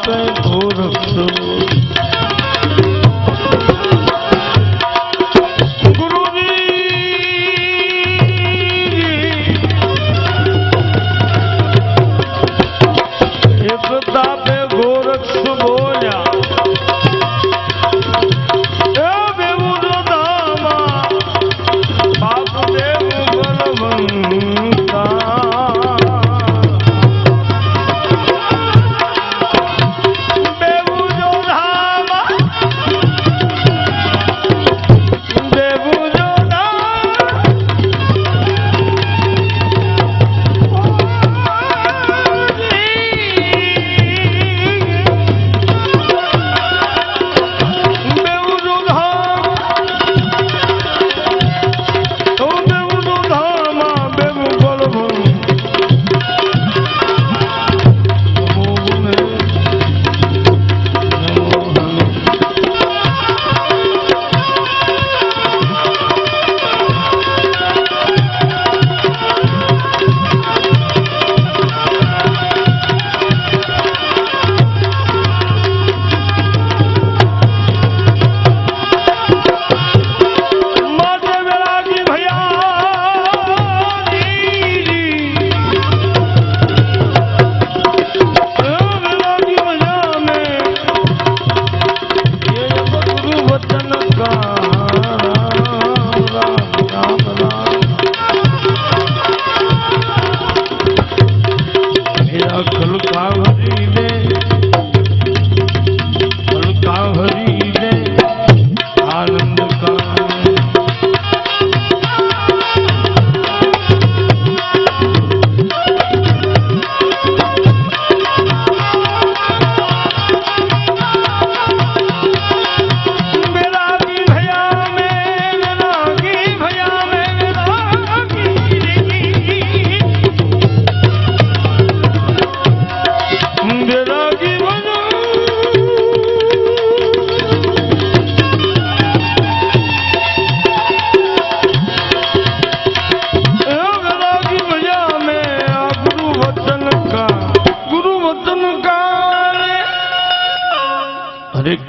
पे गोरख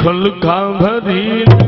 खल खा भरी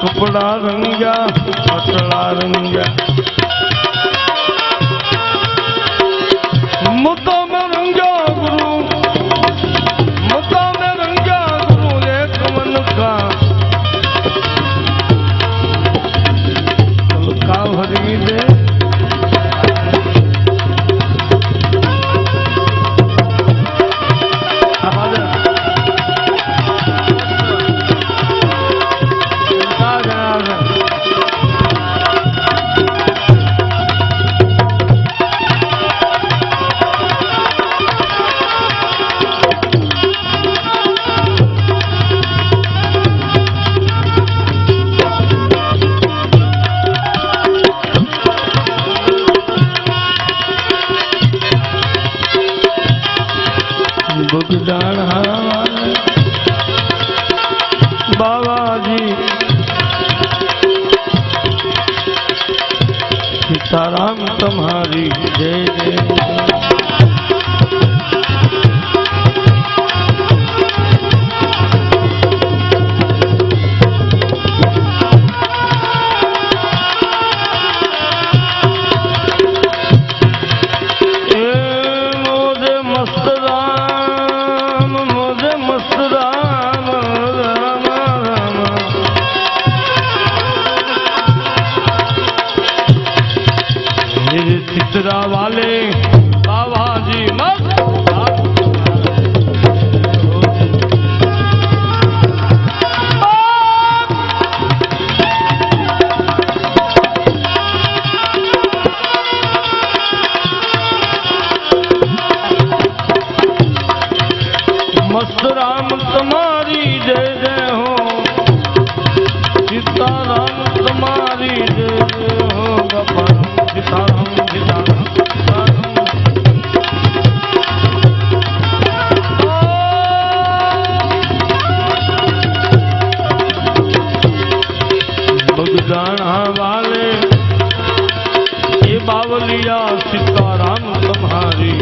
कपड़ा रंगा पतला रंगा मुद्दा में रंगा गुरु मुद्दा में रंगा गुरु एक मन का का भरी दे જય જય चित्रा वाले बाबा जी मस्त राम तुम्हारी जय जय हो सीताराम तुम्हारी जय जय हो बाबा सीताराम बगदाना वाले ये बावलिया सीताराम तुम्हारी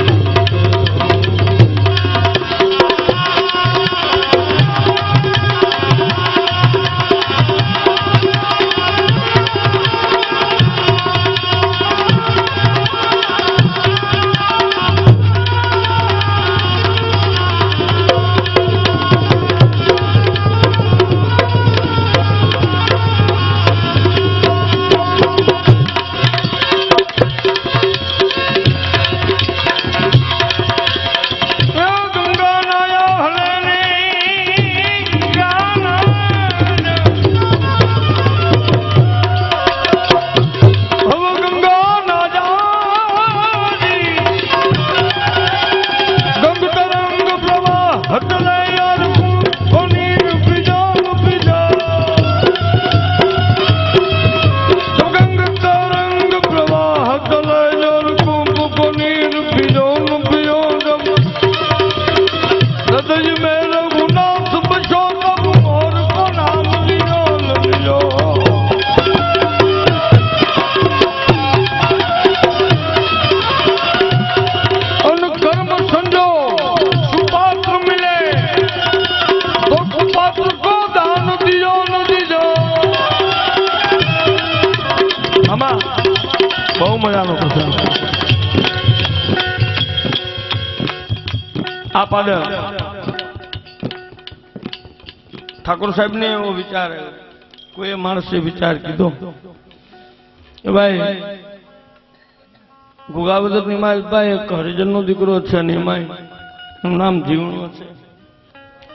બહુ મજાનો પ્રસંગ આ પાદર ઠાકોર સાહેબ ને એવો વિચાર કોઈ માણસે વિચાર કીધો કે ભાઈ ગુગાવદર નિમાલભાઈ એક હરિજન નો દીકરો છે નિમાય એનું નામ જીવણો છે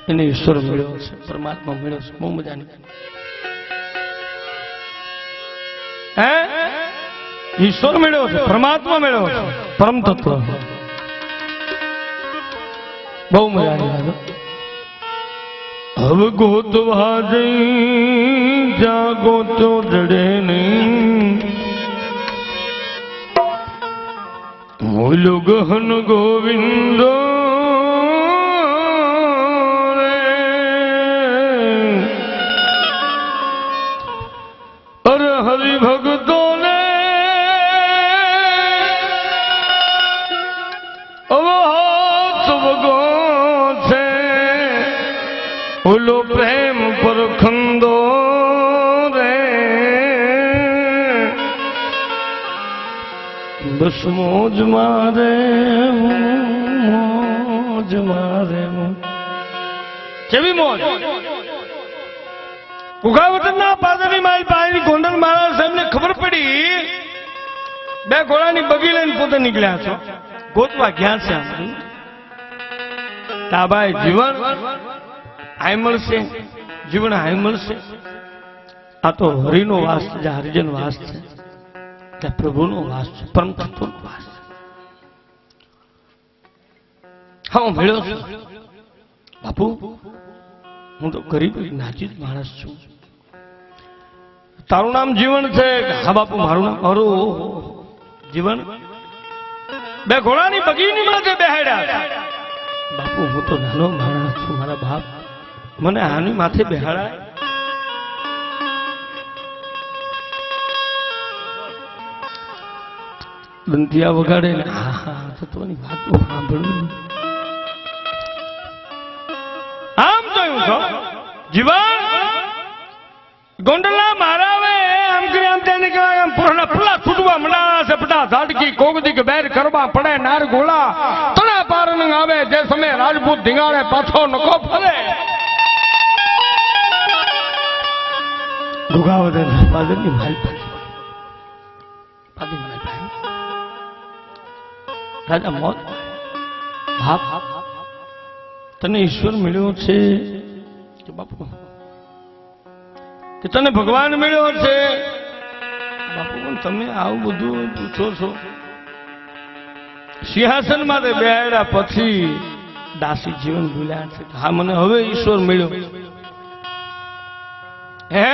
એને ઈશ્વર મળ્યો છે પરમાત્મા મળ્યો છે બહુ મજાની હે ईश्वर मिलो परमात्मा मिलो परम तत्व बहु मजा नहीं अब गोत भाजे जागो तो जड़े नहीं मोलो गहन गोविंदो अरे हरि भगतो बोलो प्रेम पर खंदो रे बस मौज मारे केवी मौज उगावतर ना पादरी माई पाई गोंडल महाराज साहब ने खबर पड़ी બે ઘોડાની બગી લઈને પોતે નીકળ્યા છો ગોતવા ગયા છે તાબાઈ જીવન આય મળશે જીવન આય મળશે આ તો હરિનો વાસ છે હરિજન વાસ છે ત્યાં પ્રભુનો વાસ છે પરમ તત્વનો વાસ છે હા મળ્યો છું બાપુ હું તો ગરીબ નાચિત માણસ છું તારું નામ જીવન છે હા બાપુ મારું નામ અરો જીવન બે ઘોડાની બગીની માથે બેહાડ્યા બાપુ હું તો નાનો માણસ છું મારા બાપ મને આની માથે બેહાડાય દંતિયા વગાડે ને હા હા તત્વની વાતો સાંભળવી. આમ તો હું છું જીવન ગોંડલા મારાવે આમ કરી આમ તેને કહેવાય આમ પૂરના ફૂલા છૂટવા મંડાણા છે પટા ઝાડકી કોગદી કે બેર કરવા પડે નાર ગોળા તણા પારન આવે જે સમય રાજપૂત ધીંગાડે પાછો નકો ફરે દુગાવદે પાદરની માલ પાદી મને ભાઈ રાજા મોત બાપ તને ઈશ્વર મળ્યો છે કે બાપુ કે તને ભગવાન મળ્યો છે બાપુ તમે આવું બધું પૂછો છો. સિંહાસન માટે બેહાડ્યા પછી દાસી જીવન ભૂલ્યા છે. હા મને હવે ઈશ્વર મળ્યો હે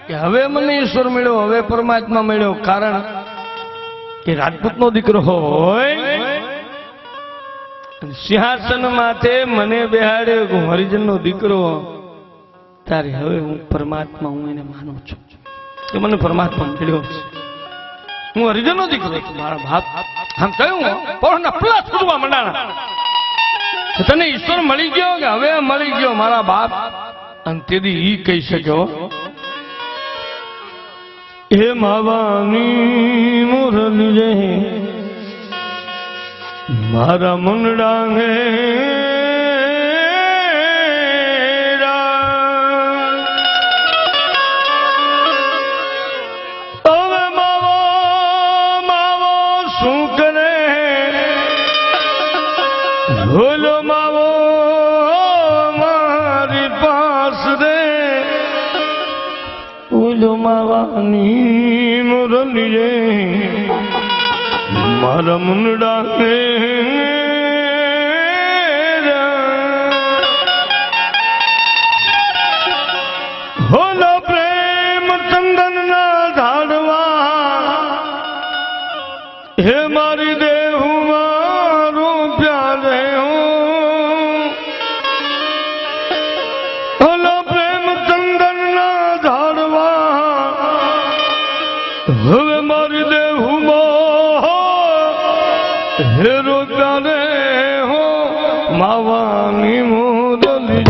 કે હવે મને ઈશ્વર મળ્યો હવે પરમાત્મા મળ્યો. કારણ કે રાજપૂત નો દીકરો હોય સિંહાસન માથે મને બેહાડ્યો હું હરિજન નો દીકરો તારે હવે હું પરમાત્મા હું એને માનું છું કે મને પરમાત્મા મળ્યો છે. હું હરિજન નો દીકરો છું મારા બાપ આમ કહ્યું પણ પ્લા છોડવા મંડાણા તને ઈશ્વર મળી ગયો કે હવે મળી ગયો મારા બાપ. અને તેથી ઈ કહી શક્યો હે માવાની મુરલી રે મારા મુંડા હે હવે માવો માવો શું કરે ભૂલો માવો મારી પાસ રે ભૂલો માવાની મુરલી રે મારા મુંડા હોલો પ્રેમ ચંદન ના ઝાડવા હે મારી દેહું મારું પ્યારે હોલો પ્રેમ ચંદન ના ઝાડવા હવે મારી દેહું હેરો પ્યારે હો માવાની મુરલી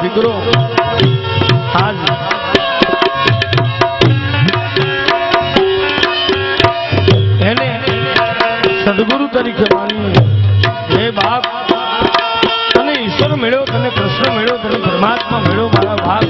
દીકરો આજ એને સદગુરુ તરીકે માની હે બાપ તને ઈશ્વર મળ્યો તને કૃષ્ણ મળ્યો તને પરમાત્મા મળ્યો મારા બાપ.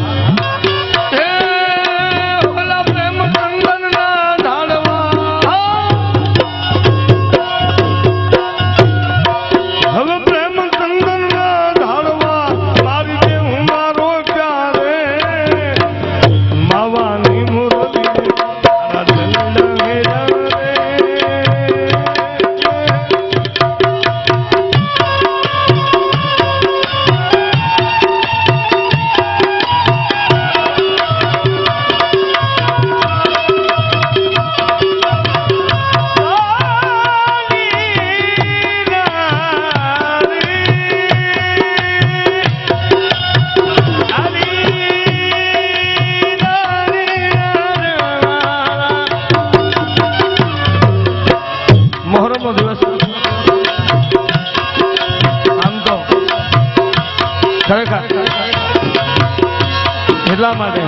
એટલા માટે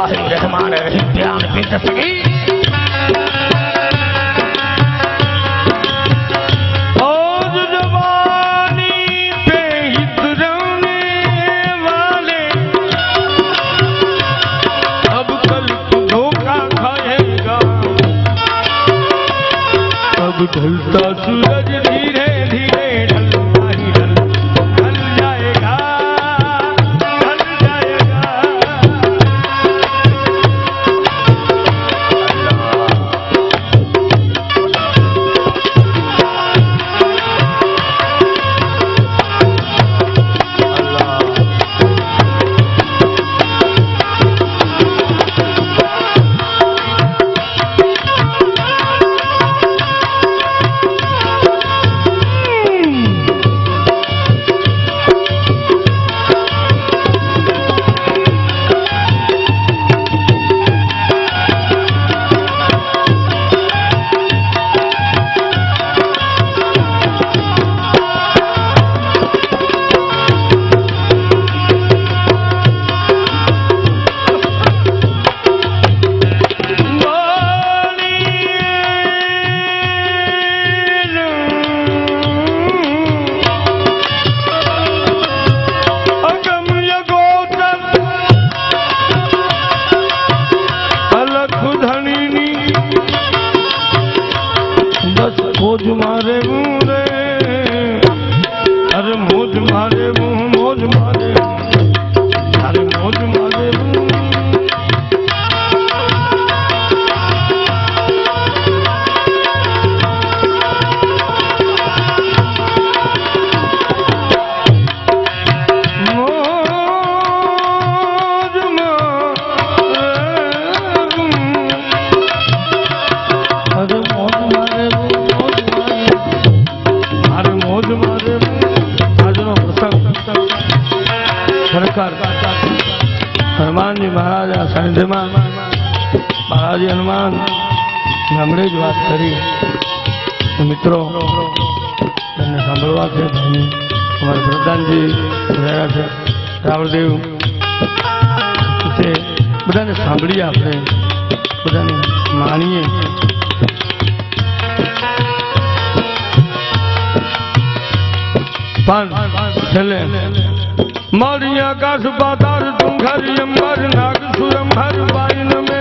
वाहिम रहमान रहीम प्यान पीत सकी और जवानी पे हितरने वाले अब कल धोखा खाएगा अब ढलता सूरज धीरे धीरे ढलता ही ढल जाएगा ढल जाएगा मोज मारे मुँह रे अरे मोज मारे मुँह मोज मारे अरे मोज मारे मुँह हनुमान जी महाराज सानिध्य में महाराज हनुमान हमणे ज बात करी मित्रों सांभळवा छे हमारे प्रधान जी રહ્યા છે રાવળદેવ બધાને સાંભળીએ આપણે બધાને માણીએ પણ છેલ્લે मारी आकाश पाताल तुम घर अंबर नाग सुरंभर वाइन में